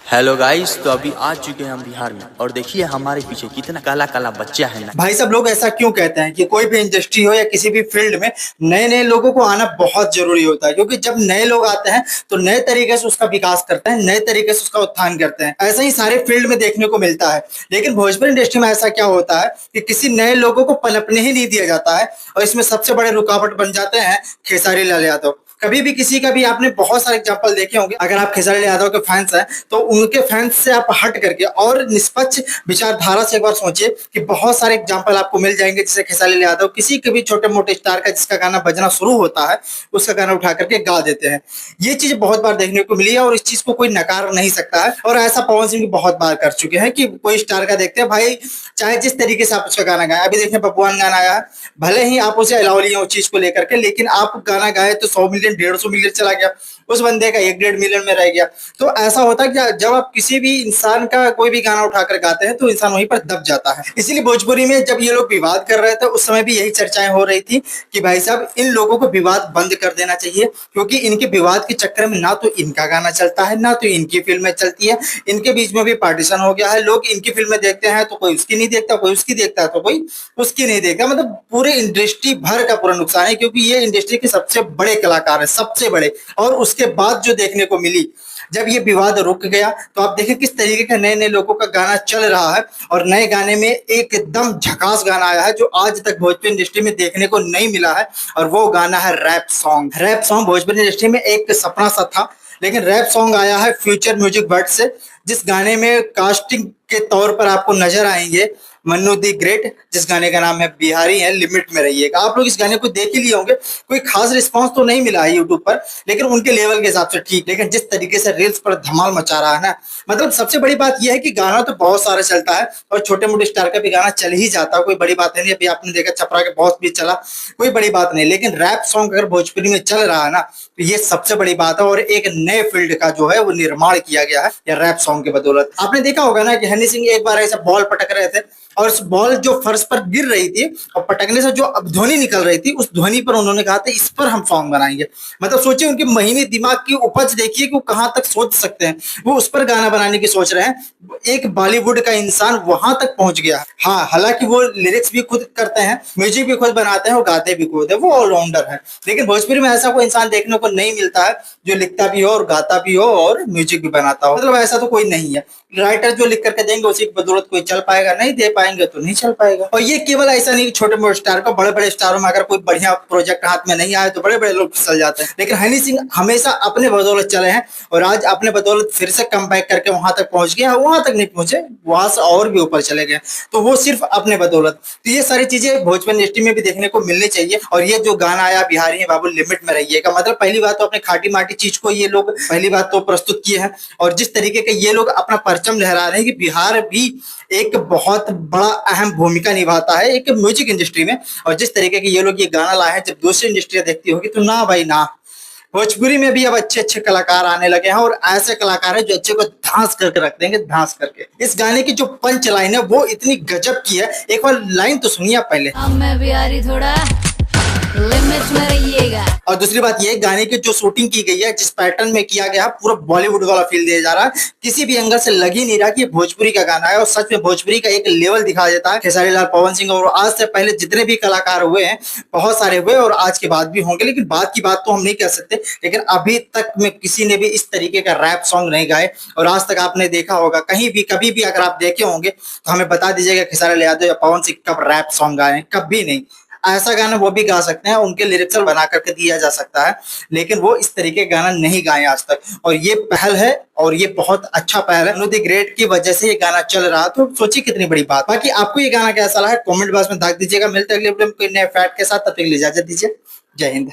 Hello guys, तो अभी आ चुके हैं हम बिहार में और देखिए हमारे पीछे कितना काला काला बच्चा है ना। भाई सब लोग ऐसा क्यों कहते हैं कि कोई भी इंडस्ट्री हो या किसी भी फील्ड में नए नए लोगों को आना बहुत जरूरी होता है, क्योंकि जब नए लोग आते हैं तो नए तरीके से उसका विकास करते हैं, नए तरीके से उसका उत्थान करते हैं। ऐसा ही सारे फील्ड में देखने को मिलता है। लेकिन भोजपुरी इंडस्ट्री में ऐसा क्या होता है कि किसी नए लोगों को पनपने ही नहीं दिया जाता है, और इसमें सबसे बड़े रुकावट बन जाते हैं खेसारी लाल यादव। कभी भी किसी का भी आपने बहुत सारे एग्जांपल देखे होंगे। अगर आप खेसारी लाल यादव के फैंस हैं तो उनके फैंस से आप हट करके और निष्पक्ष विचारधारा से एक बार सोचिए कि बहुत सारे एग्जांपल आपको मिल जाएंगे। जैसे खेसारी लाल यादव किसी के भी छोटे मोटे स्टार का जिसका गाना बजना शुरू होता है उसका गाना उठा करके गा देते हैं। ये चीज बहुत बार देखने को मिली है और इस चीज को कोई नकार नहीं सकता है। और ऐसा पवन सिंह भी बहुत बार कर चुके हैं कि कोई स्टार का देखते हैं भाई, चाहे जिस तरीके से आप उसका गाना गाए। अभी देखिए बबुआन गाना आया, भले ही आप उसे अलाउ लिए उस चीज को लेकर के, लेकिन आप गाना गाए तो 100 मिलियन 150 मिलियन चला गया, उस बंदे का 1-1.5 मिलियन में रह गया। तो ऐसा होता है कि जब आप किसी भी इंसान का कोई भी गाना उठाकर गाते हैं तो इंसान वहीं पर दब जाता है। इसीलिए भोजपुरी में जब ये लोग विवाद कर रहे थे उस समय भी यही चर्चाएं हो रही थी कि भाई साहब इन लोगों को विवाद बंद कर देना चाहिए, क्योंकि इनके विवाद के चक्कर में ना तो इनका गाना चलता है ना तो इनकी फिल्में चलती है। इनके बीच में भी पार्टीशन हो गया है। लोग इनकी फिल्में देखते हैं तो कोई उसकी नहीं देखता, कोई उसकी देखता है तो कोई उसकी नहीं देखता। मतलब पूरे इंडस्ट्री भर का पूरा नुकसान है, क्योंकि ये इंडस्ट्री के सबसे बड़े कलाकार है, सबसे बड़े। और उसके बाद जो देखने को मिली, जब ये विवाद रुक गया तो आप देखें किस तरीके का नए नए लोगों का गाना चल रहा है। और नए गाने में एकदम झकास गाना आया है जो आज तक भोजपुरी इंडस्ट्री में देखने को नहीं मिला है, और वो गाना है rap song. Rap song Bhojpuri industry में एक सपना सा था, लेकिन रैप सॉन्ग आया है फ्यूचर म्यूजिक वर्ड से, जिस गाने में कास्टिंग के तौर पर आपको नजर आएंगे मन्नू दी ग्रेट, जिस गाने का नाम है बिहारी है लिमिट में रहिएगा। आप लोग इस गाने को देख ही लिए होंगे। कोई खास रिस्पांस तो नहीं मिला है यूट्यूब पर, लेकिन उनके लेवल के हिसाब से ठीक। लेकिन जिस तरीके से रील्स पर धमाल मचा रहा है ना, मतलब सबसे बड़ी बात यह है कि गाना तो बहुत सारा चलता है और छोटे मोटे स्टार का भी गाना चल ही जाता है, कोई बड़ी बात नहीं। अभी आपने देखा छपरा के बॉस भी चला, कोई बड़ी बात नहीं। लेकिन रैप सॉन्ग अगर भोजपुरी में चल रहा है ना तो ये सबसे बड़ी बात है, और एक नए फील्ड का जो है वो निर्माण किया गया है या रैप सॉन्ग की बदौलत। आपने देखा होगा ना कि हनी सिंह एक बार ऐसा बॉल पटक रहे थे और उस बॉल जो फर्श पर गिर रही थी और पटकने से जो अब ध्वनि निकल रही थी, उस ध्वनि पर उन्होंने कहा था इस पर हम सॉन्ग बनाएंगे। मतलब सोचिए उनके महीने दिमाग की उपज देखिए कि वो कहां तक सोच सकते हैं। वो उस पर गाना बनाने की सोच रहे हैं। एक बॉलीवुड का इंसान वहां तक पहुंच गया। हाँ, हालांकि वो लिरिक्स भी खुद करते हैं, म्यूजिक भी खुद बनाते हैं और गाते भी खुद है, वो ऑलराउंडर है। लेकिन भोजपुरी में ऐसा कोई इंसान देखने को नहीं मिलता है जो लिखता भी हो और गाता भी हो और म्यूजिक भी बनाता हो। मतलब ऐसा तो कोई नहीं है। राइटर जो लिख करके देंगे उसी की बदौलत कोई चल पाएगा, नहीं दे पाएंगे तो नहीं चल पाएगा। और ये केवल ऐसा नहीं कि छोटे मोटे स्टार को, बड़े बड़े स्टारों में अगर कोई बढ़िया प्रोजेक्ट हाथ में नहीं आए तो बड़े बड़े लोग फिसल जाते हैं। लेकिन हनी सिंह हमेशा अपने बदौलत चले हैं और आज अपने बदौलत फिर से कम बैक करके वहां तक पहुंच गया। वहां तक नहीं पहुंचे, वहां से और भी ऊपर चले गए, तो वो सिर्फ अपने बदौलत। तो ये सारी चीजें भोजपुरी इंडस्ट्री में भी देखने को मिलनी चाहिए। और ये जो गाना आया बिहारी है बाबू लिमिट में रहिएगा, मतलब पहली बात तो अपने खाटी माटी चीज को ये लोग पहली बात तो प्रस्तुत किए हैं। और जिस तरीके के ये लोग अपना परचम लहरा रहे हैं कि बिहार भी एक बहुत बड़ा अहम भूमिका निभाता है एक म्यूजिक इंडस्ट्री में, और जिस तरीके के ये लोग ये गाना लाए हैं, जब दूसरी इंडस्ट्री देखती होगी तो ना भाई ना। भोजपुरी में भी अब अच्छे अच्छे कलाकार आने लगे हैं, और ऐसे कलाकार हैं जो अच्छे को धांस करके रख देंगे, धांस करके। इस गाने की जो पंच लाइन है वो इतनी गजब की है, एक बार लाइन तो सुनिए पहले। मैं बिहारी थोड़ा लिमिट में रहिएगा। और दूसरी बात ये, गाने की जो शूटिंग की गई है, जिस पैटर्न में किया गया, पूरा बॉलीवुड वाला फील दिया जा रहा है। किसी भी एंगल से लग ही नहीं रहा कि ये भोजपुरी का गाना है, और सच में भोजपुरी का एक लेवल दिखा देता है खेसारी लाल, पवन सिंह और आज से पहले जितने भी कलाकार हुए हैं, बहुत सारे हुए और आज के बाद भी होंगे। लेकिन बात की बात तो हम नहीं कह सकते, लेकिन अभी तक में किसी ने भी इस तरीके का रैप सॉन्ग नहीं गाए। और आज तक आपने देखा होगा कहीं भी कभी भी अगर आप देखे होंगे तो हमें बता दीजिएगा खेसारी लाल यादव या पवन सिंह कब रैप सॉन्ग गाए, कभी नहीं। ऐसा गाना वो भी गा सकते हैं, उनके लिरिक्स बना करके दिया जा सकता है, लेकिन वो इस तरीके का गाना नहीं गाए आज तक। और ये पहल है और ये बहुत अच्छा पहल है। मन्नू दी ग्रेट की वजह से ये गाना चल रहा, तो सोचिए कितनी बड़ी बात। बाकी आपको ये गाना कैसा लगा कमेंट बॉक्स में दाग दीजिएगा। मिलते हैं अगले वीडियो में कोई नए फैक्ट के साथ, तब तक के लिए इजाजत दीजिए। जय हिंद।